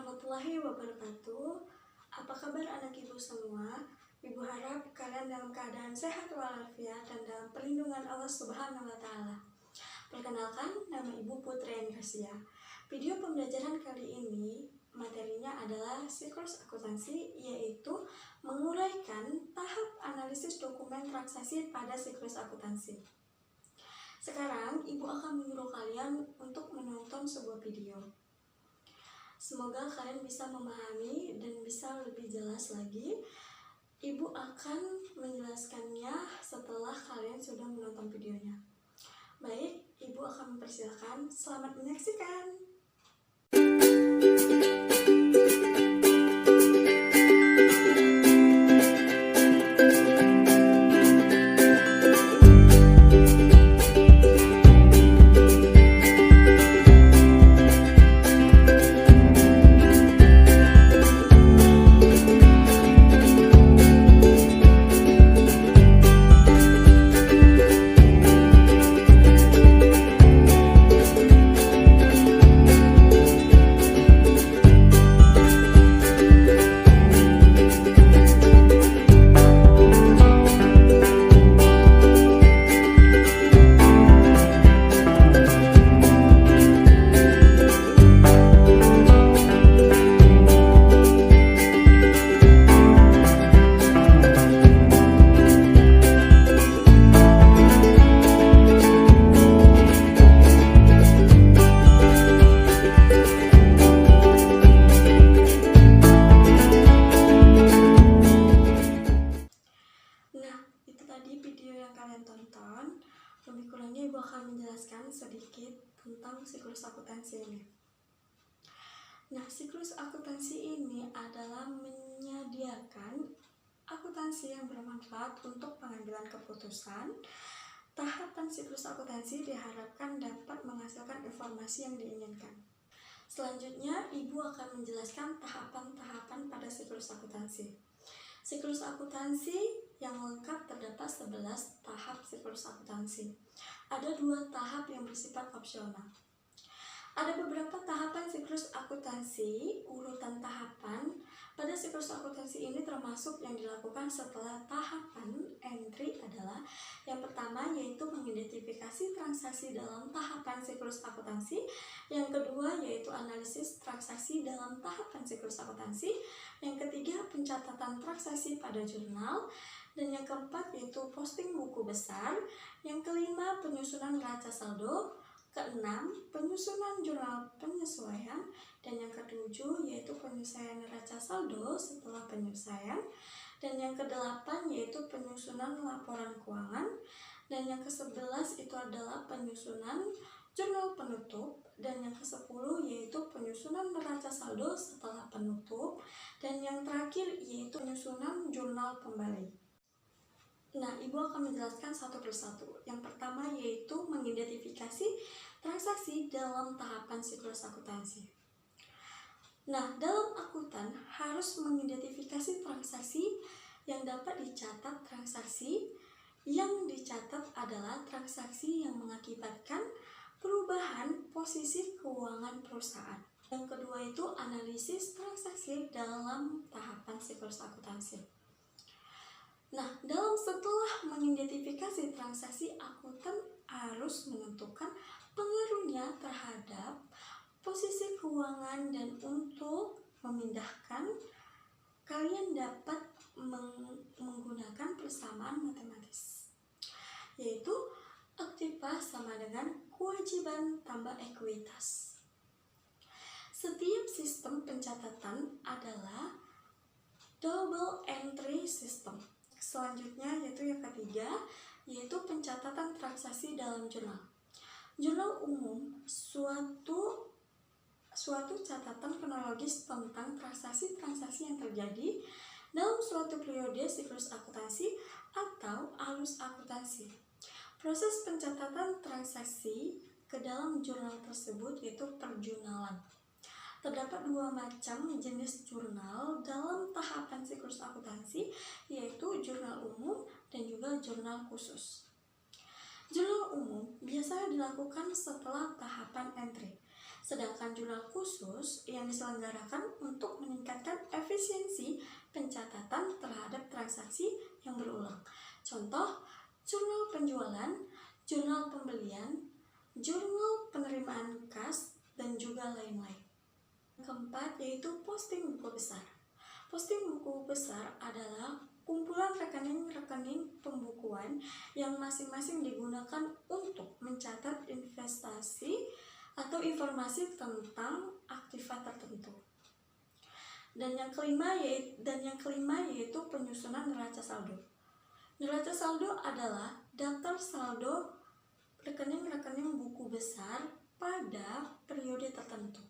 warahmatullahi wabarakatuh. Apa kabar anak ibu semua? Ibu harap kalian dalam keadaan sehat walafiat dan dalam perlindungan Allah Subhanahu wa Ta'ala. Perkenalkan, nama ibu Putri Gracia. Video pembelajaran kali ini materinya adalah siklus akuntansi, yaitu menguraikan tahap analisis dokumen transaksi pada siklus akuntansi. Sekarang ibu akan menyuruh kalian untuk menonton sebuah video. Semoga kalian bisa memahami dan bisa lebih jelas lagi. Ibu akan menjelaskannya setelah kalian sudah menonton videonya. Baik, ibu akan mempersilahkan. Selamat menyaksikan. Lebih kurangnya ibu akan menjelaskan sedikit tentang siklus akuntansi ini. Nah, siklus akuntansi ini adalah menyediakan akuntansi yang bermanfaat untuk pengambilan keputusan. Tahapan siklus akuntansi diharapkan dapat menghasilkan informasi yang diinginkan. Selanjutnya, ibu akan menjelaskan tahapan-tahapan pada siklus akuntansi. Siklus akuntansi yang lengkap terdapat 11 tahap siklus akuntansi. Ada 2 tahap yang bersifat opsional. Ada beberapa tahapan siklus akuntansi, urutan tahapan pada siklus akuntansi ini termasuk yang dilakukan setelah tahapan entry adalah yang pertama yaitu mengidentifikasi transaksi dalam tahapan siklus akuntansi, yang kedua yaitu analisis transaksi dalam tahapan siklus akuntansi, yang ketiga pencatatan transaksi pada jurnal, dan yang keempat yaitu posting buku besar, yang kelima penyusunan neraca saldo, keenam penyusunan jurnal penyesuaian, dan yang ketujuh yaitu penyelesaian neraca saldo setelah penyelesaian, dan yang kedelapan yaitu penyusunan laporan keuangan, dan yang ke-11 itu adalah penyusunan jurnal penutup, dan yang ke-10 yaitu penyusunan neraca saldo setelah penutup, dan yang terakhir yaitu penyusunan jurnal pembalik. Nah, ibu akan menjelaskan satu persatu. Yang pertama yaitu mengidentifikasi transaksi dalam tahapan siklus akuntansi. Nah, dalam akuntan harus mengidentifikasi transaksi yang dapat dicatat. Transaksi yang dicatat adalah transaksi yang mengakibatkan perubahan posisi keuangan perusahaan. Yang kedua itu analisis transaksi dalam tahapan siklus akuntansi. Nah, setelah mengidentifikasi transaksi, akuntan harus menentukan pengaruhnya terhadap posisi keuangan, dan untuk memindahkan kalian dapat menggunakan persamaan matematis, yaitu aktiva sama dengan kewajiban tambah ekuitas. Setiap sistem pencatatan adalah double entry system. Selanjutnya yaitu yang ketiga, yaitu pencatatan transaksi dalam jurnal. Jurnal umum suatu catatan kronologis tentang transaksi-transaksi yang terjadi dalam suatu periode siklus akuntansi atau alus akuntansi. Proses pencatatan transaksi ke dalam jurnal tersebut yaitu perjurnalan. Terdapat 2 macam jenis jurnal dalam tahapan siklus akuntansi, yaitu jurnal umum dan juga jurnal khusus. Jurnal umum biasanya dilakukan setelah tahapan entry. Sedangkan jurnal khusus yang diselenggarakan untuk meningkatkan efisiensi pencatatan terhadap transaksi yang berulang. Contoh, jurnal penjualan, jurnal pembelian, jurnal penerimaan kas, dan juga lain-lain. Keempat, yaitu posting buku besar. Posting buku besar adalah kumpulan rekening-rekening pembukuan yang masing-masing digunakan untuk mencatat investasi atau informasi tentang aktiva tertentu. Dan yang kelima yaitu penyusunan neraca saldo. Neraca saldo adalah daftar saldo rekening-rekening buku besar pada periode tertentu,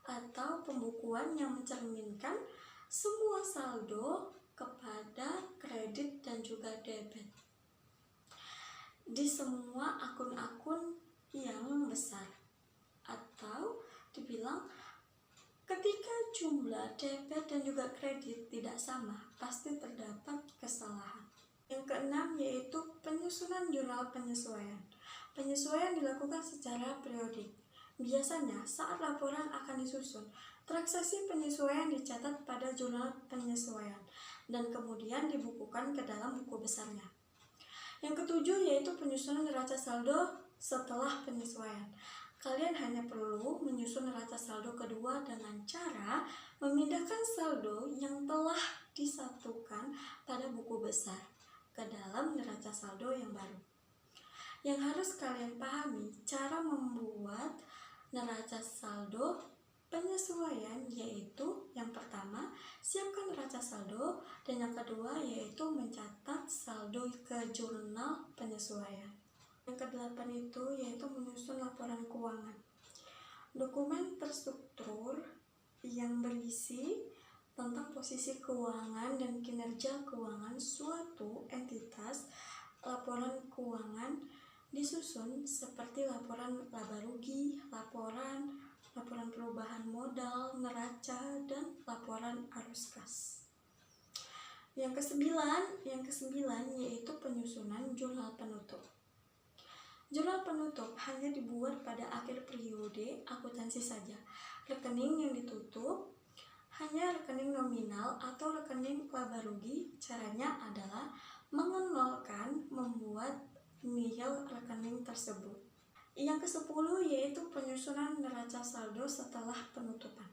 atau pembukuan yang mencerminkan semua saldo kepada kredit dan juga debit di semua akun-akun yang besar. Atau dibilang ketika jumlah debit dan juga kredit tidak sama, pasti terdapat kesalahan. Yang keenam yaitu penyusunan jurnal penyesuaian. Penyesuaian dilakukan secara periodik. Biasanya saat laporan akan disusun, transaksi penyesuaian dicatat pada jurnal penyesuaian dan kemudian dibukukan ke dalam buku besarnya. Yang ketujuh yaitu penyusunan neraca saldo setelah penyesuaian. Kalian hanya perlu menyusun neraca saldo kedua dengan cara memindahkan saldo yang telah disatukan pada buku besar ke dalam neraca saldo yang baru. Yang harus kalian pahami cara membuat neraca saldo penyesuaian, yaitu yang pertama, siapkan neraca saldo, dan yang kedua yaitu mencatat saldo ke jurnal penyesuaian. Yang kedelapan itu yaitu menyusun laporan keuangan. Dokumen terstruktur yang berisi tentang posisi keuangan dan kinerja keuangan suatu entitas. Laporan keuangan disusun seperti laporan laba rugi, laporan perubahan modal, neraca, dan laporan arus kas. Yang kesembilan yaitu penyusunan jurnal penutup. Jurnal penutup hanya dibuat pada akhir periode akuntansi saja. Rekening yang ditutup hanya rekening nominal atau rekening laba rugi. Caranya adalah mengenolkan, membuat nihil rekening tersebut. Yang ke-10 yaitu penyusunan neraca saldo setelah penutupan.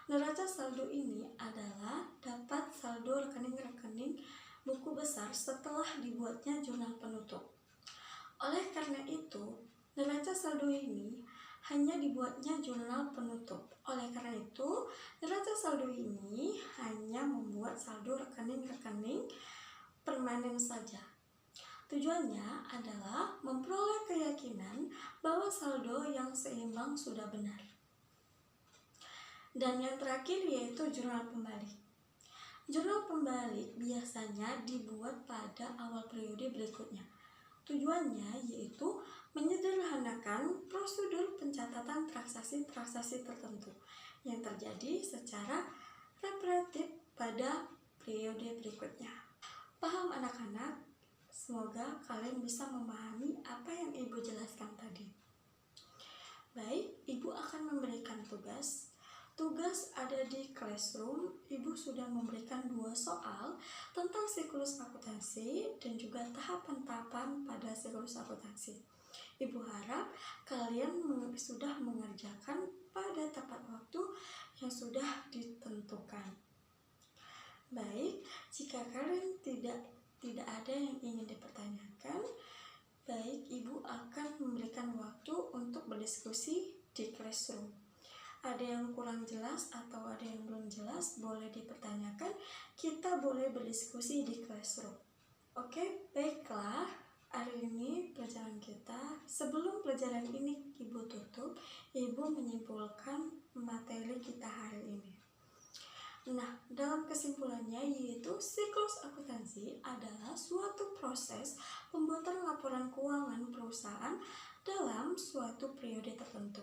Neraca saldo ini adalah dapat saldo rekening-rekening buku besar setelah dibuatnya jurnal penutup. Oleh karena itu, neraca saldo ini hanya dibuatnya jurnal penutup. Oleh karena itu, neraca saldo ini hanya membuat saldo rekening-rekening permanen saja. Tujuannya adalah memperoleh keyakinan bahwa saldo yang seimbang sudah benar. Dan yang terakhir yaitu jurnal pembalik. Jurnal pembalik biasanya dibuat pada awal periode berikutnya. Tujuannya yaitu menyederhanakan prosedur pencatatan transaksi-transaksi tertentu yang terjadi secara repetitif pada periode berikutnya. Paham anak-anak? Semoga kalian bisa memahami apa yang Ibu jelaskan tadi. Baik, Ibu akan memberikan tugas. Tugas ada di Classroom. Ibu sudah memberikan 2 soal tentang siklus akuntansi dan juga tahapan-tahapan pada siklus akuntansi. Ibu harap kalian sudah mengerjakan pada tepat waktu yang sudah ditentukan. Baik, jika kalian tidak ada yang ingin dipertanyakan, baik, Ibu akan memberikan waktu untuk berdiskusi di Classroom. Ada yang kurang jelas atau ada yang belum jelas, boleh dipertanyakan. Kita boleh berdiskusi di Classroom. Oke, baiklah. Hari ini pelajaran kita. Sebelum pelajaran ini Ibu tutup, Ibu menyimpulkan materi kita hari ini. Nah, dalam kesimpulannya yaitu siklus akuntansi adalah suatu proses pembuatan laporan keuangan perusahaan dalam suatu periode tertentu.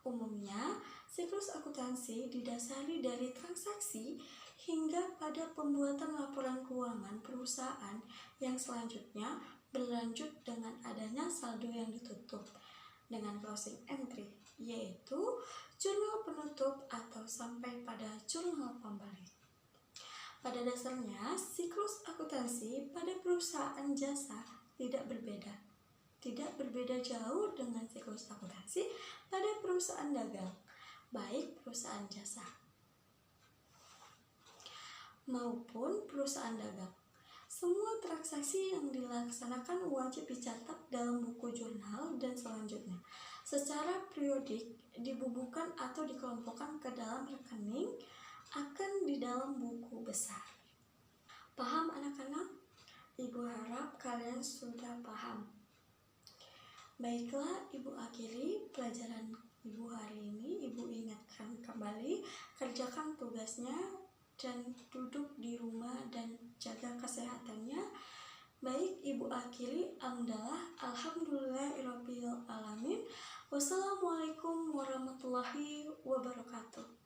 Umumnya, siklus akuntansi didasari dari transaksi hingga pada pembuatan laporan keuangan perusahaan yang selanjutnya berlanjut dengan adanya saldo yang ditutup. dengan closing entry, yaitu jurnal penutup atau sampai pada jurnal pembalik. Pada dasarnya, siklus akuntansi pada perusahaan jasa tidak berbeda jauh dengan siklus akuntansi pada perusahaan dagang, baik perusahaan jasa maupun perusahaan dagang. Semua transaksi yang dilaksanakan wajib dicatat dalam buku jurnal dan selanjutnya secara periodik dibubuhkan atau dikelompokkan ke dalam rekening akan di dalam buku besar. Paham anak-anak? Ibu harap kalian sudah paham. Baiklah, Ibu akhiri pelajaran Ibu hari ini. Ibu ingatkan kembali, kerjakan tugasnya dan duduk di rumah dan jaga kesehatannya. Baik, Ibu akhiri. Alhamdulillahirabbil alamin. Wassalamualaikum warahmatullahi wabarakatuh.